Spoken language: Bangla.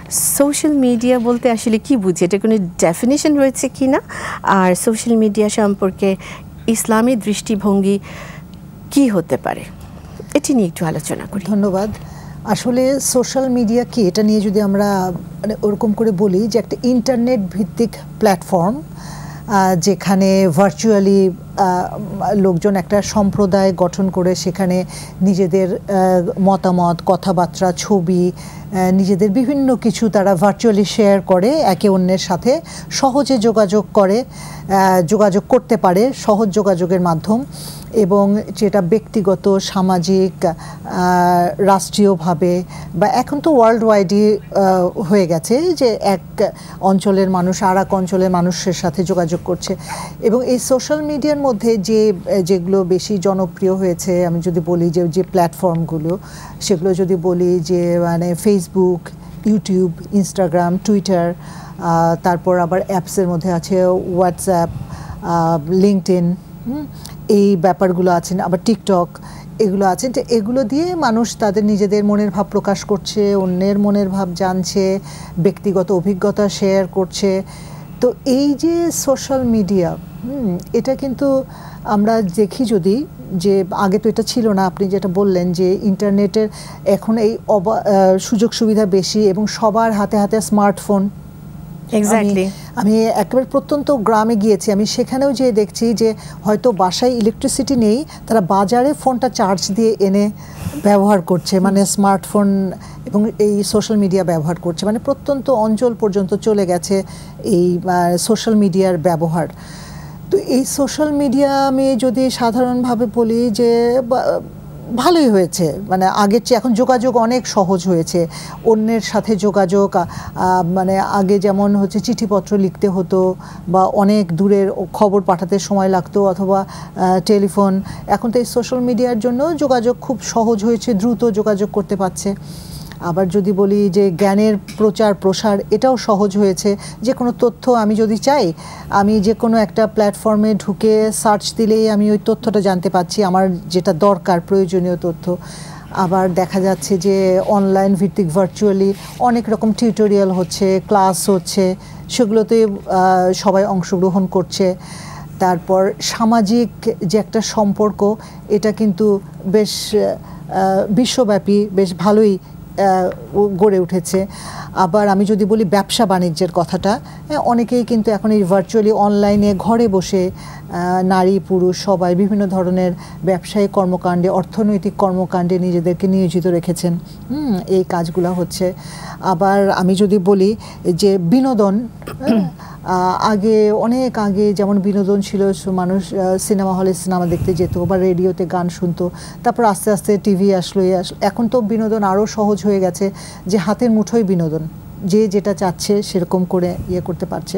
সোশ্যাল মিডিয়া বলতে আসলে কি বুঝি, এটা কোনো ডেফিনিশন রয়েছে কি না, আর সোশ্যাল মিডিয়া সম্পর্কে ইসলামী দৃষ্টিভঙ্গি কি হতে পারে, এটি নিয়ে একটু আলোচনা করি। ধন্যবাদ। আসলে সোশ্যাল মিডিয়া কি, এটা নিয়ে যদি আমরা মানে ওরকম করে বলি যে একটা ইন্টারনেট ভিত্তিক প্ল্যাটফর্ম, যেখানে ভার্চুয়ালি লোকজন একটা সম্প্রদায় গঠন করে সেখানে নিজেদের মতামত, কথাবার্তা, ছবি, নিজেদের বিভিন্ন কিছু তারা ভার্চুয়ালি শেয়ার করে, একে অন্যের সাথে সহজে যোগাযোগ করতে পারে, সহজ যোগাযোগের মাধ্যম, এবং যেটা ব্যক্তিগত, সামাজিক, রাষ্ট্রীয়ভাবে বা এখন তো ওয়ার্ল্ড ওয়াইডই হয়ে গেছে যে এক অঞ্চলের মানুষ আর এক অঞ্চলের মানুষের সাথে যোগাযোগ করছে। এবং এই সোশ্যাল মিডিয়ার মধ্যে যেগুলো বেশি জনপ্রিয় হয়েছে, আমি যদি বলি যে প্ল্যাটফর্মগুলো, সেগুলো যদি বলি যে মানে ফেসবুক, ইউটিউব, ইনস্টাগ্রাম, টুইটার, তারপর আবার অ্যাপসের মধ্যে আছে হোয়াটসঅ্যাপ, লিঙ্কডইন, এই ব্যাপারগুলো আছেন, আবার টিকটক, এগুলো আছে। যে এগুলো দিয়ে মানুষ তাদের নিজেদের মনের ভাব প্রকাশ করছে, অন্যের মনের ভাব জানছে, ব্যক্তিগত অভিজ্ঞতা শেয়ার করছে। তো এই যে সোশ্যাল মিডিয়া, এটা কিন্তু আমরা দেখি যদি যে আগে তো এটা ছিল না, আপনি যেটা বললেন যে ইন্টারনেটের এখন এই সুযোগ সুবিধা বেশি এবং সবার হাতে হাতে স্মার্টফোন। আমি একেবারে প্রত্যন্ত গ্রামে গিয়েছি, আমি সেখানেও যেয়ে দেখছি যে হয়তো বাসায় ইলেকট্রিসিটি নেই, তারা বাজারে ফোনটা চার্জ দিয়ে এনে ব্যবহার করছে, মানে স্মার্টফোন এবং এই সোশ্যাল মিডিয়া ব্যবহার করছে, মানে প্রত্যন্ত অঞ্চল পর্যন্ত চলে গেছে এই সোশ্যাল মিডিয়ার ব্যবহার। তো এই সোশ্যাল মিডিয়া আমি যদি সাধারণভাবে বলি যে ভালোই হয়েছে, মানে আগের চেয়ে এখন যোগাযোগ অনেক সহজ হয়েছে, অন্যের সাথে যোগাযোগ, মানে আগে যেমন হচ্ছে চিঠিপত্র লিখতে হতো বা অনেক দূরের খবর পাঠাতে সময় লাগতো, অথবা টেলিফোন, এখন তো এই সোশ্যাল মিডিয়ার জন্য যোগাযোগ খুব সহজ হয়েছে, দ্রুত যোগাযোগ করতে পারছে। আবার যদি বলি যে জ্ঞানের প্রচার প্রসার, এটাও সহজ হয়েছে, যে কোনো তথ্য আমি যদি চাই, আমি যে কোনো একটা প্ল্যাটফর্মে ঢুকে সার্চ দিলেই আমি ওই তথ্যটা জানতে পারছি, আমার যেটা দরকার প্রয়োজনীয় তথ্য। আবার দেখা যাচ্ছে যে অনলাইন ভিত্তিক ভার্চুয়ালি অনেক রকম টিউটোরিয়াল হচ্ছে, ক্লাস হচ্ছে, সেগুলোতে সবাই অংশগ্রহণ করছে। তারপর সামাজিক যে একটা সম্পর্ক, এটা কিন্তু বেশ বিশ্বব্যাপী বেশ ভালোই গড়ে উঠেছে। আবার আমি যদি বলি ব্যবসা বাণিজ্যের কথাটা, অনেকেই কিন্তু এখন এই ভার্চুয়ালি অনলাইনে ঘরে বসে নারী পুরুষ সবাই বিভিন্ন ধরনের ব্যবসায়িক কর্মকাণ্ডে, অর্থনৈতিক কর্মকাণ্ডে নিজেদেরকে নিয়োজিত রেখেছেন, এই কাজগুলো হচ্ছে। আবার আমি যদি বলি যে বিনোদন, আগে অনেক আগে যেমন বিনোদন ছিল, মানুষ সিনেমা হলে সিনেমা দেখতে যেত বা রেডিওতে গান শুনতো, তারপর আস্তে আস্তে টিভি আসলো, এখন তো বিনোদন আরও সহজ হয়ে গেছে, যে হাতের মুঠোয় বিনোদন, যে যেটা চাচ্ছে সেরকম করে করতে পারছে।